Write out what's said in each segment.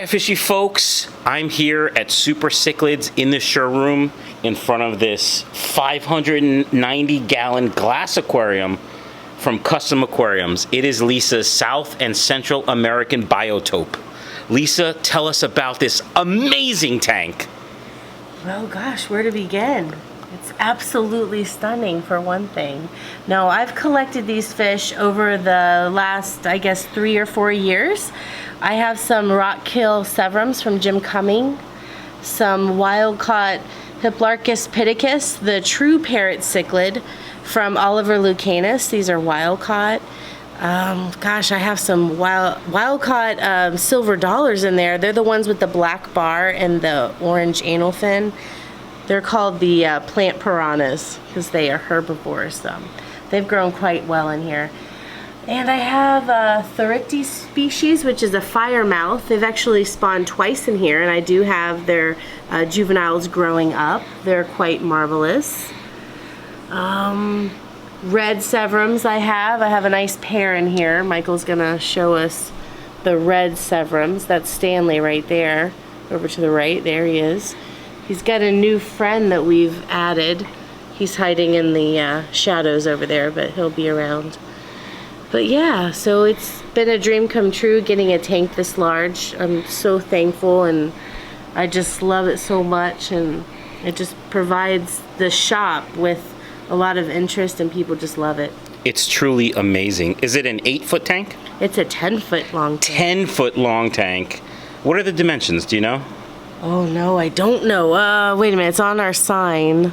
Hi, fishy folks. I'm here at Super Cichlids in the showroom in front of this 590-gallon glass aquarium from Custom Aquariums. It is Lisa's South and Central American Biotope. Lisa, tell us about this amazing tank. Well, gosh, where to begin? It's absolutely stunning, for one thing. Now, I've collected these fish over the last, I guess, 3 or 4 years. I have some rockkill severums from Jim Cumming, some wild-caught Hiplarchus piticus, the true parrot cichlid from Oliver Lucanus. These are wild-caught. Gosh, I have some wild-caught silver dollars in there. They're the ones with the black bar and the orange anal fin. They're called the plant piranhas because they are herbivores. They've grown quite well in here. And I have a Thorictes species, which is a firemouth. They've actually spawned twice in here, and I do have their juveniles growing up. They're quite marvelous. Red severums I have a nice pair in here. Michael's gonna show us the red severums. That's Stanley right there. Over to the right, there he is. He's got a new friend that we've added. He's hiding in the shadows over there, but he'll be around. But yeah, so it's been a dream come true getting a tank this large. I'm so thankful, and I just love it so much, and it just provides the shop with a lot of interest, and people just love it. It's truly amazing. Is it an 8-foot tank? It's a 10-foot long tank. 10-foot long tank. What are the dimensions? Do you know? Oh no, I don't know. Wait a minute, it's on our sign.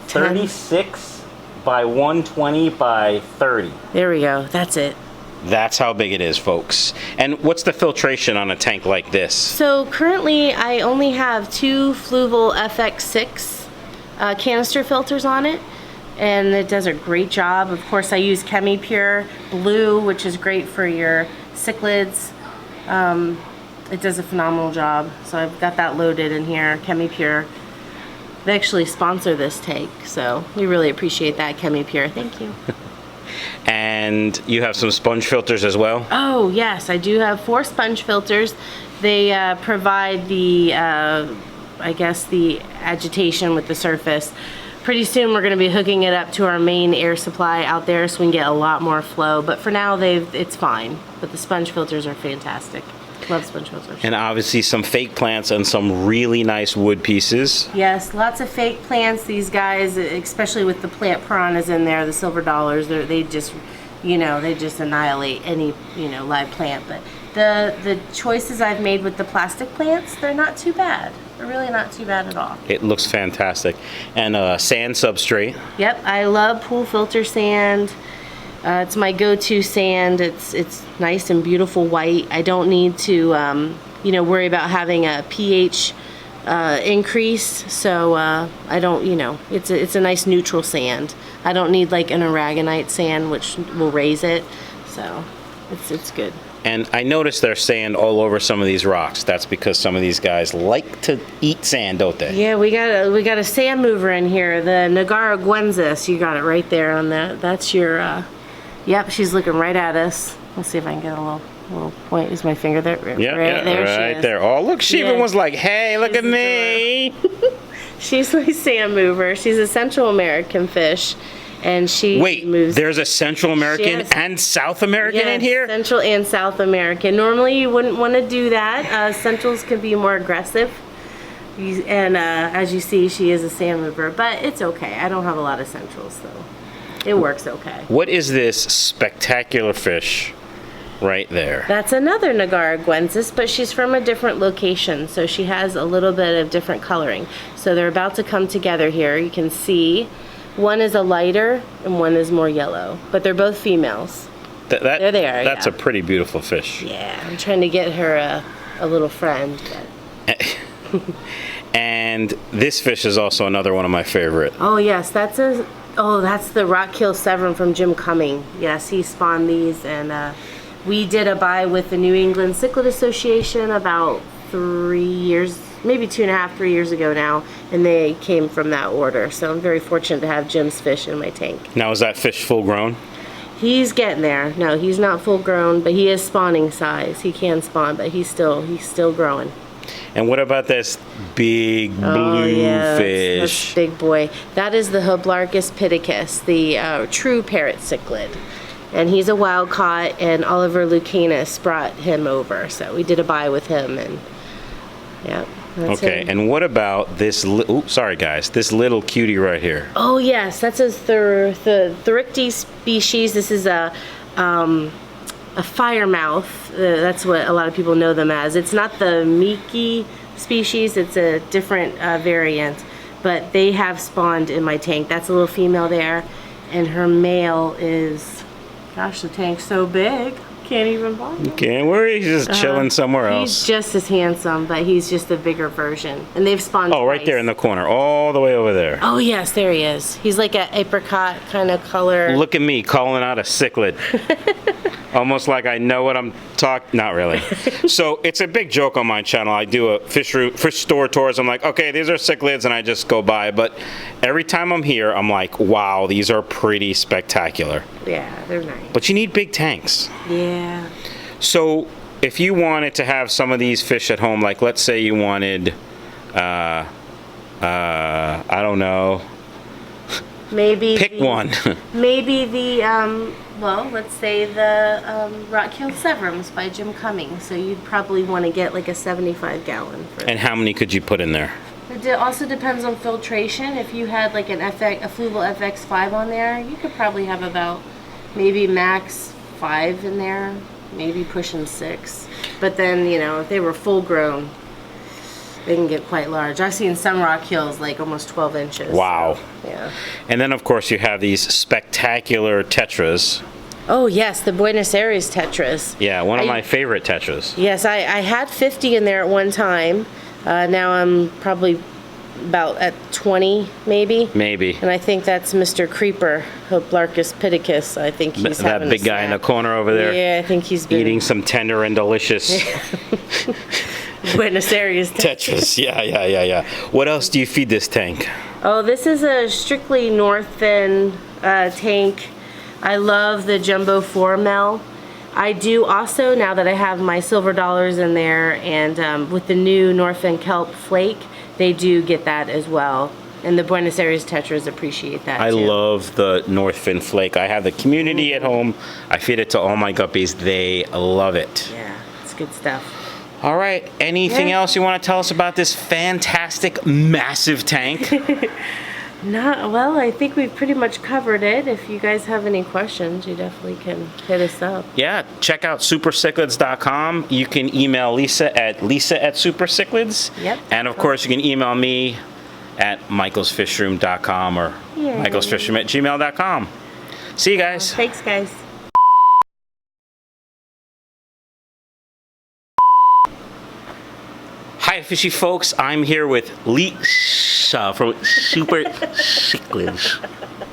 36 by 120 by 30. There we go, that's it. That's how big it is, folks. And what's the filtration on a tank like this? So currently I only have 2 Fluval FX6 canister filters on it, and it does a great job. Of course, I use ChemiPure Blue, which is great for your cichlids. It does a phenomenal job. So I've got that loaded in here, ChemiPure. They actually sponsor this tank, so we really appreciate that, ChemiPure. Thank you. And you have some sponge filters as well? Oh yes, I do have 4 sponge filters. They provide the, I guess, the agitation with the surface. Pretty soon we're going to be hooking it up to our main air supply out there so we can get a lot more flow. But for now, it's fine. But the sponge filters are fantastic. Love sponge filters. And obviously some fake plants and some really nice wood pieces. Yes, lots of fake plants. These guys, especially with the plant piranhas in there, the silver dollars, they just annihilate any, live plant. But the choices I've made with the plastic plants, they're not too bad. They're really not too bad at all. It looks fantastic. And sand substrate. Yep, I love pool filter sand. It's my go-to sand. It's nice and beautiful white. I don't need to, worry about having a pH increase. So I don't, it's a nice neutral sand. I don't need like an aragonite sand, which will raise it. So it's good. And I noticed there's sand all over some of these rocks. That's because some of these guys like to eat sand, don't they? Yeah, we got a sand mover in here, the Nicaragüensis. You got it right there on that. That's your. Yep, she's looking right at us. Let's see if I can get a little point. Is my finger there? Right there. Oh, look, she even was like, hey, look at me. She's my sand mover. She's a Central American fish. And she moves. There's a Central American and South American in here? Central and South American. Normally you wouldn't want to do that. Centrals can be more aggressive. And as you see, she is a sand mover. But it's okay. I don't have a lot of Centrals, so it works okay. What is this spectacular fish right there? That's another Nicaragüensis, but she's from a different location, so she has a little bit of different coloring. So they're about to come together here. You can see one is a lighter and one is more yellow, but they're both females. There they are. That's a pretty beautiful fish. Yeah, I'm trying to get her a little friend. But. And this fish is also another one of my favorite. Oh yes, that's the rockkill severum from Jim Cumming. Yes, he spawned these, and we did a buy with the New England Cichlid Association about 3 years, maybe 2.5, 3 years ago now, and they came from that order. So I'm very fortunate to have Jim's fish in my tank. Now, is that fish full grown? He's getting there. No, he's not full grown, but he is spawning size. He can spawn, but he's still growing. And what about this big blue fish? That's big boy. That is the Hoblarcus piticus, the true parrot cichlid. And he's a wild caught, and Oliver Lucanus brought him over. So we did a buy with him, and yeah. That's Okay, him. and what about this? Sorry, guys, this little cutie right here. Oh yes, that's a Therichtes species. This is a firemouth. That's what a lot of people know them as. It's not the Miki species. It's a different variant, but they have spawned in my tank. That's a little female there, and her male is, gosh, the tank's so big. Can't even buy him. Can't worry, he's just chilling somewhere else. He's just as handsome, but he's just a bigger version. And they've spawned Oh, right twice. there in the corner, all the way over there. Oh yes, there he is. He's like an apricot kind of color. Look at me calling out a cichlid. Almost like I know what I'm talking. Not really. So it's a big joke on my channel. I do a fish store tours. I'm like, okay, these are cichlids, and I just go by. But every time I'm here, I'm like, wow, these are pretty spectacular. Yeah, they're nice. But you need big tanks. Yeah. So if you wanted to have some of these fish at home, like let's say you wanted, I don't know, Maybe pick one. Maybe the well, let's say the rock-killed severums by Jim Cummings. So you'd probably want to get like a 75-gallon. And how many could you put in there? It also depends on filtration. If you had like a Fluval FX5 on there, you could probably have about maybe max 5 in there, maybe pushing 6. But then, you know, if they were full grown, they can get quite large. I've seen some rock kills like almost 12 inches. Wow. So, yeah. And then, of course, you have these spectacular tetras. Oh, yes, the Buenos Aires tetras. Yeah, one of my favorite tetras. Yes, I had 50 in there at one time. Now I'm probably about at 20, maybe. Maybe. And I think that's Mr. Creeper, Hoblarcus piticus. I think he's That having big a guy in the snack. corner over there. Yeah, I think he's been Eating some tender and delicious Buenos Aires tetras. Yeah. What else do you feed this tank? Oh, this is a strictly Northern tank. I love the Jumbo 4 I do also, now that I have my silver dollars in there, and with the new Northern Kelp Flake, they do get that as well. And the Buenos Aires tetras appreciate that I too. love the North Fin Flake. I have the community at home. I feed it to all my guppies. They love it. Yeah, it's good stuff. All right. Anything Yeah. else you want to tell us about this fantastic, massive tank? Well, I think we've pretty much covered it. If you guys have any questions, you definitely can hit us up. Yeah, check out supercichlids.com. You can email Lisa at supercichlids. Yep. And of course, you can email me at michaelsfishroom.com or Yay. michaelsfishroom@gmail.com. See you guys. Thanks, guys. Hi, fishy folks. I'm here with Lisa from Super Cichlids.